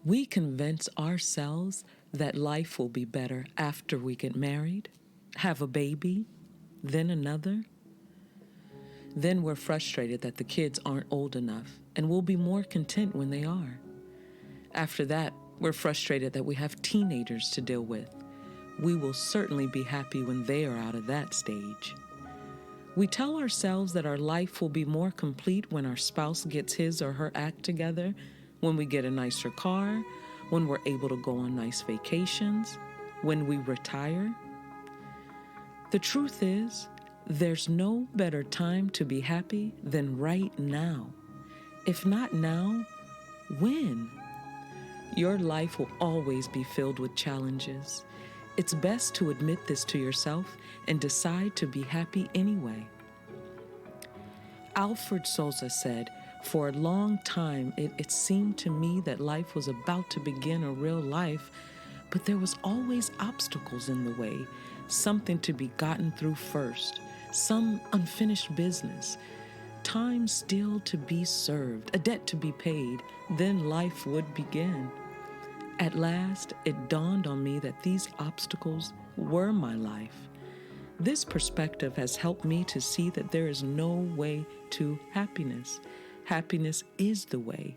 We convince ourselves that life will be better after we get married, have a baby, then another. Then we're frustrated that the kids aren't old enough, and we'll be more content when they are. After that, we're frustrated that we have teenagers to deal with. We will certainly be happy when they are out of that stage. We tell ourselves that our life will be more complete when our spouse gets his or her act together, when we get a nicer car, when we're able to go on nice vacations, when we retire. The truth is, there's no better time to be happy than right now. If not now, when? Your life will always be filled with challenges. It's best to admit this to yourself and decide to be happy anyway. Alfred Souza said, "For a long time, it seemed to me that life was about to begin a real life, but there was always obstacles in the way, something to be gotten through first, some unfinished business, time still to be served, a debt to be paid, then life would begin. At last, it dawned on me that these obstacles were my life. This perspective has helped me to see that there is no way to happiness. Happiness is the way.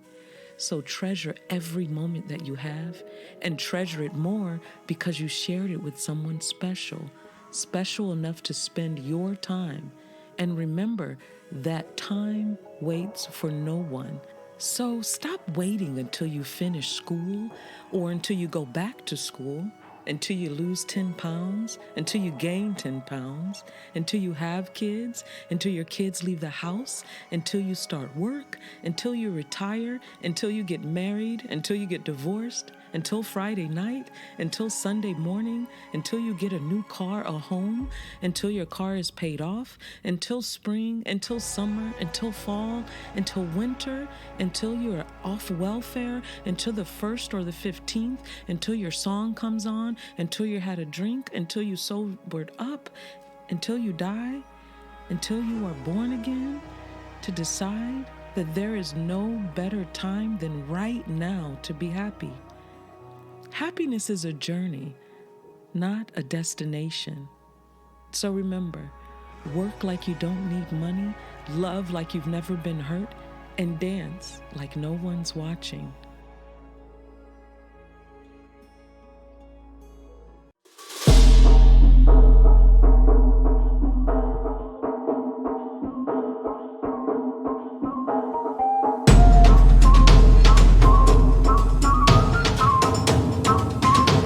So treasure every moment that you have, and treasure it more because you shared it with someone special, special enough to spend your time. And remember that time waits for no one. So stop waiting until you finish school or until you go back to school, until you lose 10 pounds, until you gain 10 pounds, until you have kids, until your kids leave the house, until you start work, until you retire, until you get married, until you get divorced, until Friday night, until Sunday morning, until you get a new car, a home, until your car is paid off, until spring, until summer, until fall, until winter, until you are off welfare, until the 1st or the 15th, until your song comes on, until you had a drink, until you sobered up, until you die, until you are born again, to decide that there is no better time than right now to be happy. Happiness is a journey, not a destination. So remember, work like you don't need money, love like you've never been hurt, and dance like no one's watching.